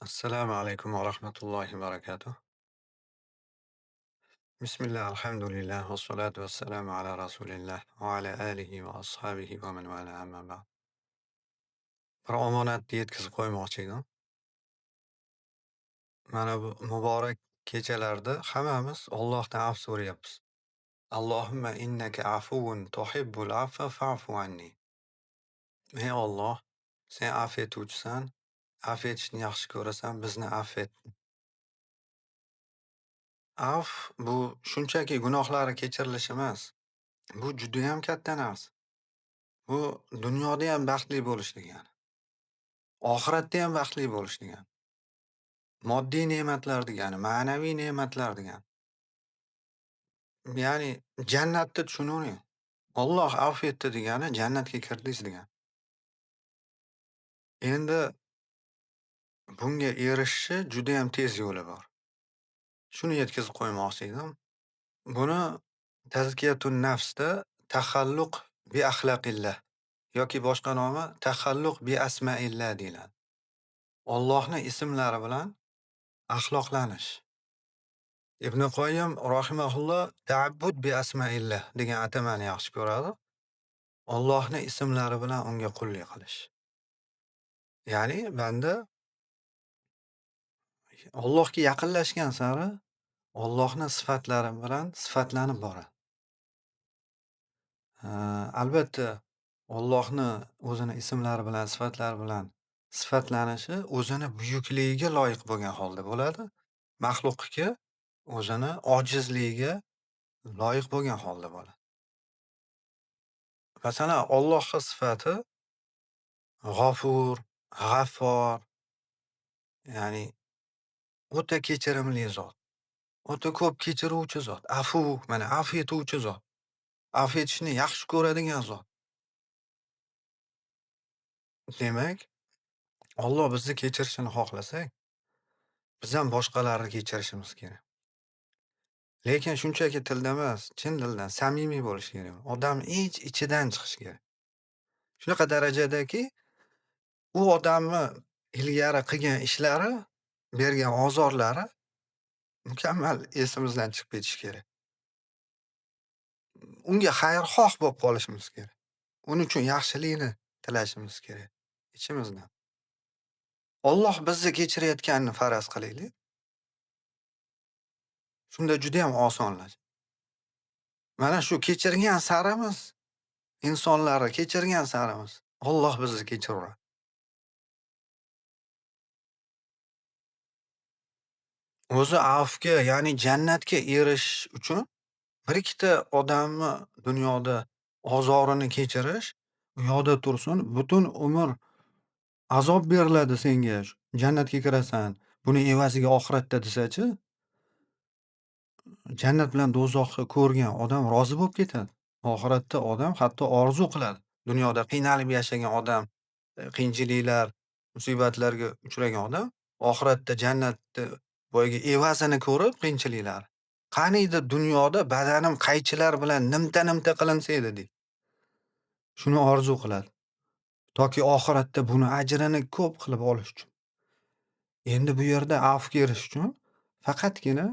السلام عليكم ورحمة الله وبركاته. بسم الله الحمد لله والصلاة والسلام على رسول الله وعلى آله وأصحابه ومن والاه أما بعد. Bir omonatni yetkazib qo'ymoqchi edim. Mana bu muborak kechalarda hammamiz Allohdan afv so'rayapmiz. Allohumma innaka afuwun tuhibbul afwa fa'fu anni. Ey Alloh, sen afv etuvchisan, afv etishni yaxshi ko'rasan, bizni afv et. Afv bu shunchaki gunohlari kechirilishi emas. Bu judayam katta narsa. Bu dunyoda ham baxtli bo'lish degani. Oxiratda ham baxtli bo'lish degani. Moddiy ne'matlar degani, ma'naviy ne'matlar degani. Ya'ni jannatni tushunavering. Alloh afv etdi degani jannatga kirdingiz degani. Endi bunga erishishi judayam tez yo'li bor. Shuni yetkazib qo'ymoqchi edim. Buni tazkiyatun nafsda taxalluq bi axlaqillah yoki boshqa nomi taxalluq bi asmaillah deyiladi. Allohning ismlari bilan axloqlanish. Ibn Qoyyim rahimahulloh ta'abbud bi asmaillah degan atamani yaxshi ko'radi. Allohning ismlari bilan unga qullik qilish. Ya'ni banda Allohga yaqinlashgan sari Allohning sifatlari bilan sifatlanib boradi. Albatta Allohni o'zini ismlari bilan, sifatlari bilan sifatlanishi o'zini buyukligiga loyiq bo'lgan holda bo'ladi. Maxluqqa o'zini ojizligiga loyiq bo'lgan holda bo'ladi. Masalan, Allohning sifati G'afur, G'affor, ya'ni o'ta kechirimli zot, o'ta ko'p kechiruvchi zot, afu, mana afv etuvchi zot, afv etishni yaxshi ko'radigan zot. Demak, Alloh bizni kechirishini xohlasak, biz ham boshqalarni kechirishimiz kerak. Lekin shunchaki tilda emas, chin dildan samimiy bo'lish kerak. Odam ichidan chiqishi kerak. Shunaqa darajadaki, u odamni ilgari qilgan ishlari, bergan ozorlari mukammal esimizdan chiqib ketishi kerak. Unga xayrixoh bo'lib qolishimiz kerak. Uning uchun yaxshilikni tilashimiz kerak ichimizdan. Alloh bizni kechirayotganini faraz qilaylik. Shunda juda ham osonlashadi. Mana shu kechirgan sarimiz, insonlarni kechirgan sarimiz Alloh bizni kechiraveradi. O'zi afvga, ya'ni jannatga erishish uchun bir ikkita odamni dunyoda ozorini kechirish, u yoqda tursin, butun umr azob beriladi senga, jannatga kirasan, buni evaziga oxiratda desachi, jannat bilan do'zaxni ko'rgan odam rozi bo'lib ketadi. Oxiratda odam hatto orzu qiladi. Dunyoda qiynalib yashagan odam, qiyinchiliklar, musibatlarga uchragan odam oxiratda jannatda boyagi evazini ko'rib qiyinchiliklar. Qaniydi dunyoda badanim qaychilar bilan nimta qilinsa edi deydi. Shuni orzu qiladi. Toki oxiratda buni ajrini ko'p qilib olish uchun. Endi bu yerda afvga erishish uchun faqatgina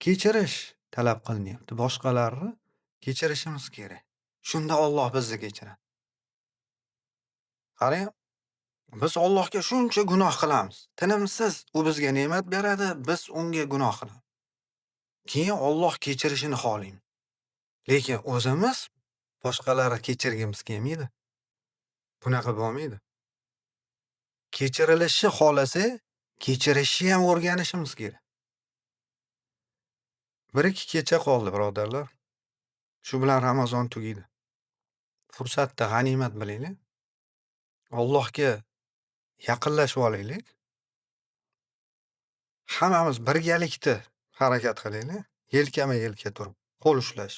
kechirish talab qilinyapti. Boshqalarni kechirishimiz kerak. Shunda Alloh bizni kechiradi. Qarang, biz Allohga shuncha gunoh qilamiz. Tinimsiz u bizga ne'mat beradi, biz unga gunoh qilamiz. Keyin Alloh kechirishini xohlaymiz. Lekin o'zimiz boshqalarni kechirgimiz kelmaydi. Bunaqa bo'lmaydi. Kechirilishni xohlasa, kechirishni ham o'rganishimiz kerak. Bir ikki kecha qoldi, birodarlar. Shu bilan Ramazon tugaydi. Fursatni g'animat bilaylik. Allohga yaqinlashib olaylik. Hammamiz birgalikda harakat qilaylik. Yelkama-yelka turib, qo'l ushlash.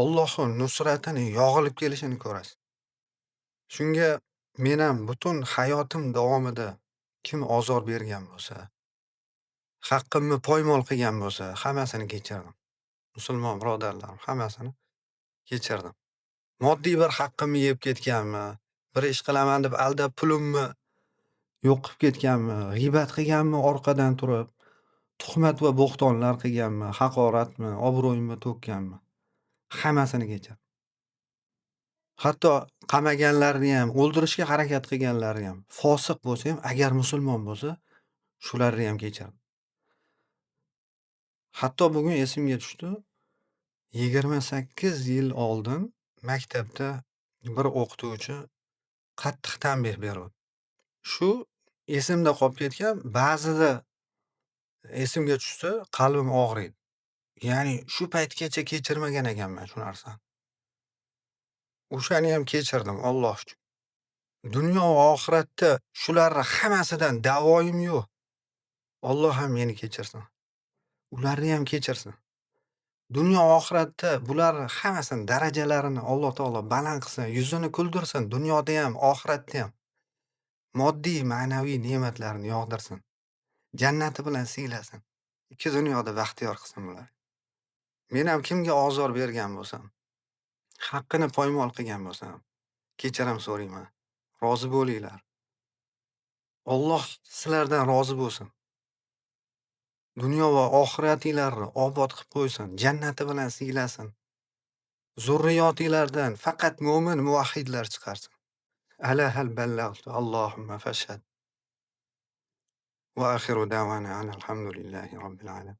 Allohning nusratini yog'ilib kelishini ko'rasiz. Shunga men ham butun hayotim davomida kim ozor bergan bo'lsa, haqqimni poymol qilgan bo'lsa, hammasini kechirdim. Musulmon birodarlarim hammasini kechirdim. Moddiy bir haqqimni yeb ketganmi, bir ish qilaman deb aldab pulimni yo'q qilib ketganmi, g'iybat qilganmi orqadan turib, tuhmat va bo'htonlar qilganmi, haqoratmi, obro'yimni to'kkanmi, hammasini kechir. Hatto qamaganlarniyam, o'ldirishga harakat qilganlarniyam, fosiq bo'lsa ham, agar musulmon bo'lsa, shularniyam kechir. Hatto bugun esimga tushdi, 28 yil oldin maktabda bir o'qituvchi qattiq tanbeh beruvdi. Shu esimda qolib ketgan, ba'zida esimga tushsa qalbim og'riydi. Ya'ni shu paytgacha kechirmagan ekanman shu narsani. O'shaniyam kechirdim Alloh uchun. Dunyo va oxiratda shularni hammasidan davoyim yo'q. Alloh ham meni kechirsin. Ularniyam kechirsin. Dunyo va oxiratda bularni hammasini darajalarini Alloh taolo baland qilsin, yuzini kuldirsin, dunyoda ham, oxiratda ham. Moddiy, ma'naviy ne'matlarni yog'dirsin. Jannati bilan siylasin. Ikki dunyoda baxtiyor qilsin ular. Men ham kimga ozor bergan bo'lsam, haqqini poymol qilgan bo'lsam, kechirim so'rayman. Rozi bo'linglar. Alloh sizlardan rozi bo'lsin. Dunyo va oxiratinglarni obod qilib qo'ysin. Jannati bilan siylasin. Zurriyotinglardan faqat mo'min, muvahhidlar chiqarsin. Ala hal ballagtu. Allohumma fashhad. Va axiru da'wana alhamdulillahi robbil alamin.